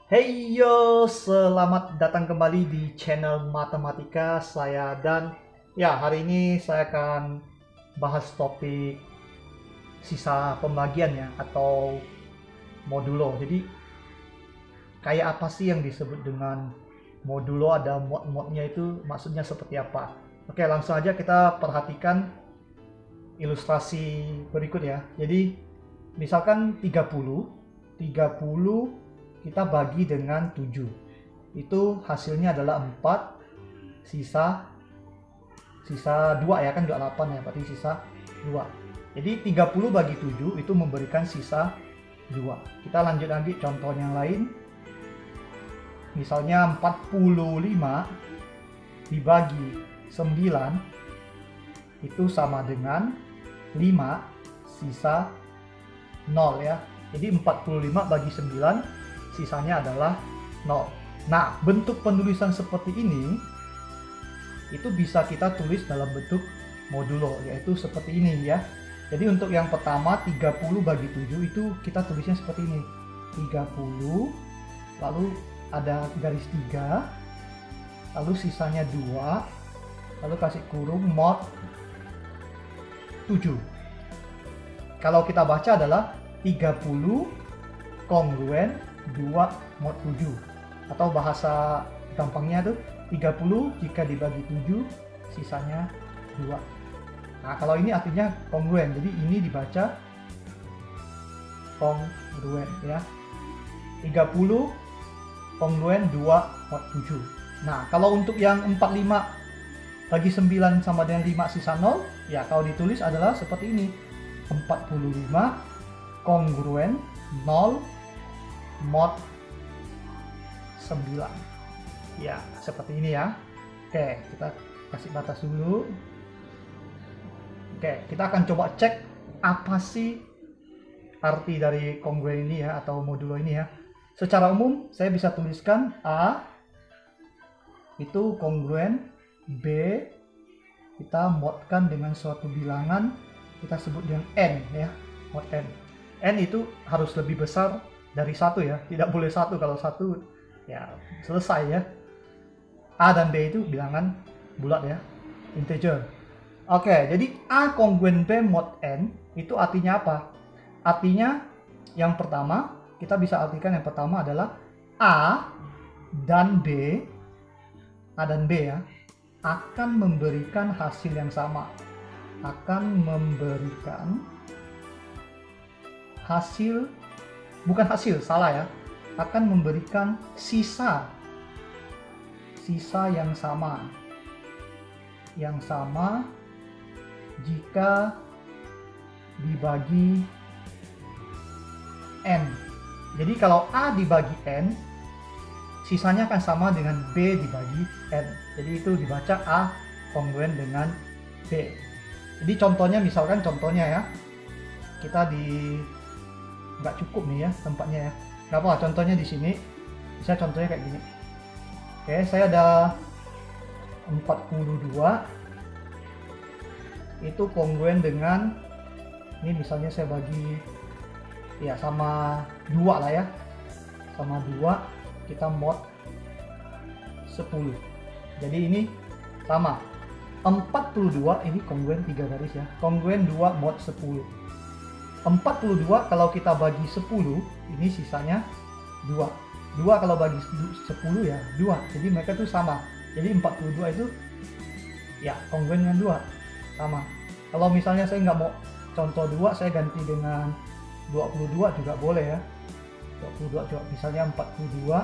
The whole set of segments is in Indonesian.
Hey yo, selamat datang kembali di channel Matematika saya dan ya hari ini saya akan bahas topik sisa pembagian ya atau modulo. Jadi kayak apa sih yang disebut dengan modulo, ada mod-modnya itu maksudnya seperti apa. Oke, langsung aja kita perhatikan ilustrasi berikut ya. Jadi misalkan 30 kita bagi dengan 7. Itu hasilnya adalah 4 sisa 2 ya, kan 28 ya, berarti sisa 2. Jadi 30 bagi 7 itu memberikan sisa 2. Kita lanjut lagi contoh yang lain. Misalnya 45 dibagi 9 itu sama dengan 5 sisa 0 ya. Jadi 45 bagi 9 sisanya adalah 0. Nah, bentuk penulisan seperti ini itu bisa kita tulis dalam bentuk modulo, yaitu seperti ini ya. Jadi untuk yang pertama 30 bagi 7 itu kita tulisnya seperti ini. 30 lalu ada garis 3 lalu sisanya 2 lalu kasih kurung mod 7. Kalau kita baca adalah 30 kongruen 2 mod 7, atau bahasa gampangnya tuh 30 jika dibagi 7 sisanya 2. Nah, kalau ini artinya kongruen, jadi ini dibaca kongruen ya. 30 kongruen 2 mod 7. Nah, kalau untuk yang 45 bagi 9 sama dengan 5 sisa 0, ya kalau ditulis adalah seperti ini. 45 kongruen 0 mod 9. Ya, seperti ini ya. Oke, kita kasih batas dulu. Oke, kita akan coba cek apa sih arti dari kongruen ini ya, atau modulo ini ya. Secara umum, saya bisa tuliskan A itu kongruen, B kita modkan dengan suatu bilangan, kita sebut dengan N ya, mod N. N itu harus lebih besar dari 1 ya, tidak boleh 1, kalau 1 ya selesai ya. A dan B itu bilangan bulat ya, integer. Oke, jadi A kongruen B mod N itu artinya apa? Artinya yang pertama, kita bisa artikan yang pertama adalah A dan B ya, akan memberikan hasil yang sama. Akan memberikan hasil, bukan hasil, salah ya. Akan memberikan sisa yang sama. Yang sama jika dibagi N. Jadi kalau A dibagi N, sisanya akan sama dengan B dibagi N. Jadi itu dibaca A kongruen dengan B. Jadi contohnya, misalkan contohnya ya, kita nggak cukup nih ya tempatnya ya. Nggak apa, contohnya di sini. Bisa contohnya kayak gini. Oke, saya ada 42 itu kongruen dengan, ini misalnya saya bagi ya sama 2 lah ya. Sama 2 kita mod 10. Jadi ini sama 42, ini kongruen 3 garis ya, kongruen 2 mod 10. 42 kalau kita bagi 10, ini sisanya 2. 2 kalau bagi 10 ya 2, jadi mereka tuh sama. Jadi 42 itu ya kongruen dengan 2, sama. Kalau misalnya saya nggak mau contoh 2, saya ganti dengan 22 juga boleh ya. 22 juga, misalnya 42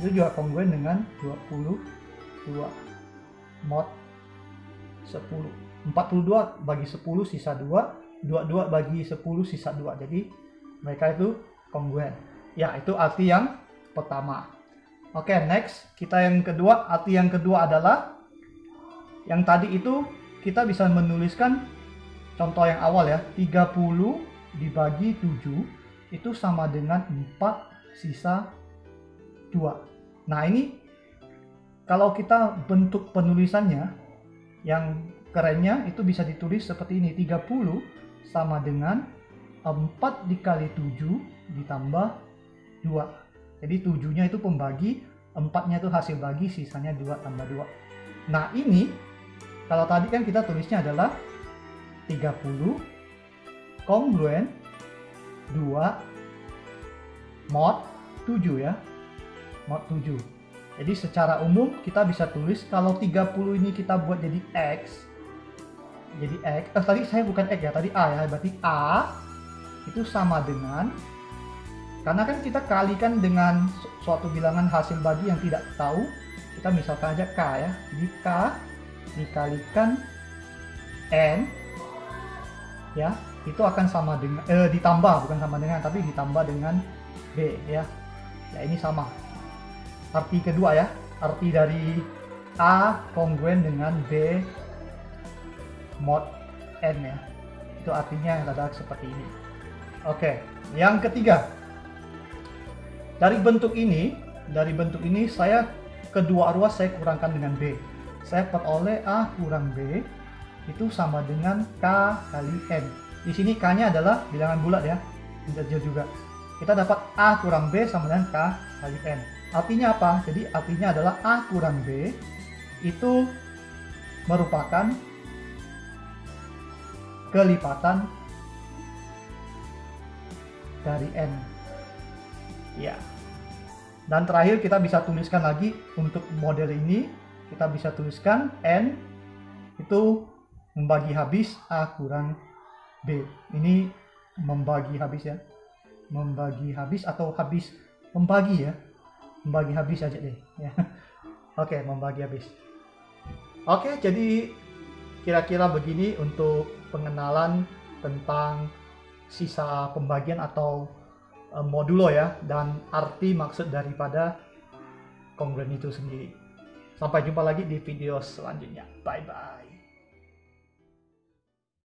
itu juga kongruen dengan 22 mod 10. 42 bagi 10 sisa 2, 22 bagi 10 sisa 2. Jadi mereka itu kongruen. Ya, itu arti yang pertama. Oke, next. Kita yang kedua, arti yang kedua adalah yang tadi itu kita bisa menuliskan contoh yang awal ya. 30 dibagi 7 itu sama dengan 4 sisa 2. Nah, ini kalau kita bentuk penulisannya yang kerennya itu bisa ditulis seperti ini. 30 sama dengan 4 dikali 7 ditambah 2. Jadi 7-nya itu pembagi, 4-nya itu hasil bagi, sisanya 2 tambah 2. Nah ini, kalau tadi kan kita tulisnya adalah 30 kongruen 2 mod 7 ya. Mod 7. Jadi secara umum kita bisa tulis kalau 30 ini kita buat jadi X. Jadi X, tadi saya bukan X ya, tadi A ya. Berarti A itu sama dengan, karena kan kita kalikan dengan suatu bilangan hasil bagi yang tidak tahu, kita misalkan aja K ya. Jadi K dikalikan N ya, itu akan sama dengan ditambah, bukan sama dengan, tapi ditambah dengan B ya. Ya ini sama. Arti kedua ya, arti dari A kongruen dengan B mod N ya. Itu artinya yang ada seperti ini. Oke, yang ketiga. Dari bentuk ini saya kedua ruas saya kurangkan dengan B. Saya peroleh A kurang B itu sama dengan K kali N. Di sini K-nya adalah bilangan bulat ya, integer juga. Kita dapat A kurang B sama dengan K kali N. Artinya apa? Jadi artinya adalah A kurang B itu merupakan kelipatan dari N. Ya. Dan terakhir kita bisa tuliskan lagi untuk model ini, kita bisa tuliskan N itu membagi habis A kurang B. Ini membagi habis ya. Membagi habis atau habis membagi ya. Membagi habis aja deh ya. Oke, membagi habis. Oke, jadi kira-kira begini untuk pengenalan tentang sisa pembagian atau modulo ya, dan arti maksud daripada kongruen itu sendiri. Sampai jumpa lagi di video selanjutnya. Bye bye.